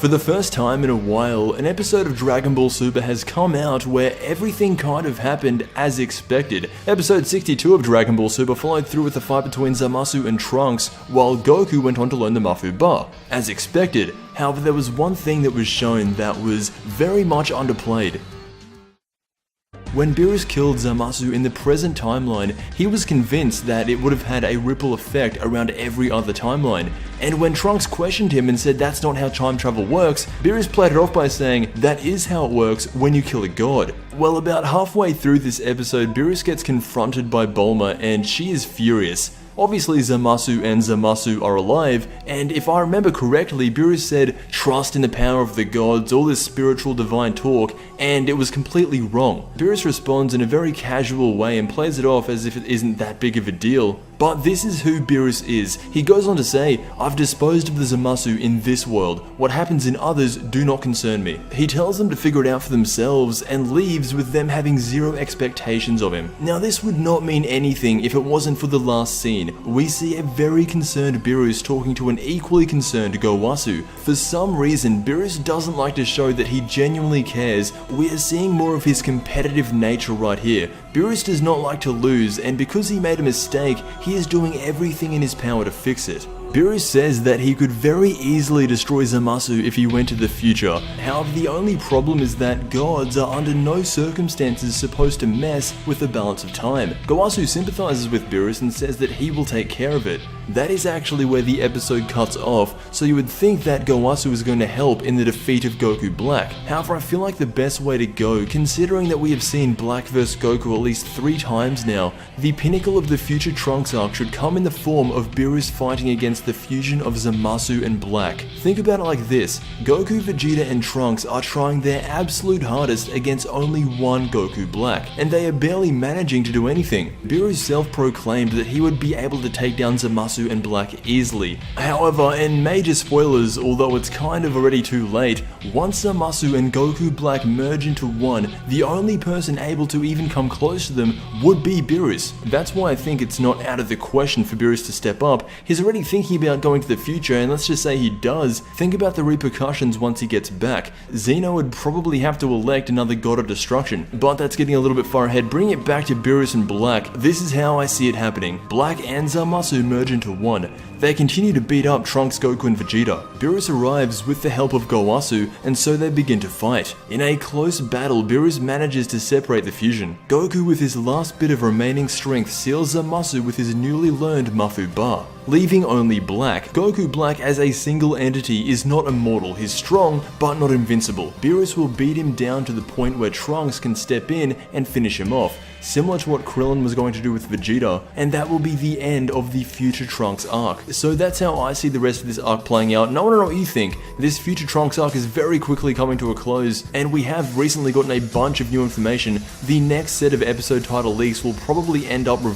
For the first time in a while, an episode of Dragon Ball Super has come out where everything kind of happened as expected. Episode 62 of Dragon Ball Super followed through with the fight between Zamasu and Trunks, while Goku went on to learn the Mafu Ba. As expected, however, there was one thing that was shown that was very much underplayed. When Beerus killed Zamasu in the present timeline, he was convinced that it would have had a ripple effect around every other timeline. And when Trunks questioned him and said that's not how time travel works, Beerus played it off by saying that is how it works when you kill a god. Well, about halfway through this episode, Beerus gets confronted by Bulma and she is furious. Obviously Zamasu and Zamasu are alive, and if I remember correctly, Beerus said, trust in the power of the gods, all this spiritual divine talk, and it was completely wrong. Beerus responds in a very casual way and plays it off as if it isn't that big of a deal. But this is who Beerus is. He goes on to say, I've disposed of the Zamasu in this world. What happens in others do not concern me. He tells them to figure it out for themselves and leaves with them having zero expectations of him. Now this would not mean anything if it wasn't for the last scene. We see a very concerned Beerus talking to an equally concerned Gowasu. For some reason, Beerus doesn't like to show that he genuinely cares. We are seeing more of his competitive nature right here. Beerus does not like to lose, and because he made a mistake, he is doing everything in his power to fix it. Beerus says that he could very easily destroy Zamasu if he went to the future. However, the only problem is that gods are under no circumstances supposed to mess with the balance of time. Gowasu sympathizes with Beerus and says that he will take care of it. That is actually where the episode cuts off, so you would think that Gowasu is going to help in the defeat of Goku Black. However, I feel like the best way to go, considering that we have seen Black vs Goku at least 3 times now, the pinnacle of the future Trunks arc should come in the form of Beerus fighting against the fusion of Zamasu and Black. Think about it like this, Goku, Vegeta and Trunks are trying their absolute hardest against only one Goku Black, and they are barely managing to do anything. Beerus self-proclaimed that he would be able to take down Zamasu and Black easily. However, and major spoilers, although it's kind of already too late, once Zamasu and Goku Black merge into one, the only person able to even come close to them would be Beerus. That's why I think it's not out of the question for Beerus to step up. He's already thinking about going to the future, and let's just say he does. Think about the repercussions once he gets back. Xeno would probably have to elect another god of destruction, but that's getting a little bit far ahead. Bring it back to Beerus and Black. This is how I see it happening. Black and Zamasu merge into one. They continue to beat up Trunks, Goku and Vegeta. Beerus arrives with the help of Gowasu, and so they begin to fight. In a close battle, Beerus manages to separate the fusion. Goku with his last bit of remaining strength seals Zamasu with his newly learned Mafu Ba, leaving only Black. Goku Black as a single entity is not immortal, he's strong but not invincible. Beerus will beat him down to the point where Trunks can step in and finish him off, similar to what Krillin was going to do with Vegeta, and that will be the end of the future Trunks arc. So that's how I see the rest of this arc playing out, and I want to know what you think. This future Trunks arc is very quickly coming to a close, and we have recently gotten a bunch of new information. The next set of episode title leaks will probably end up revealing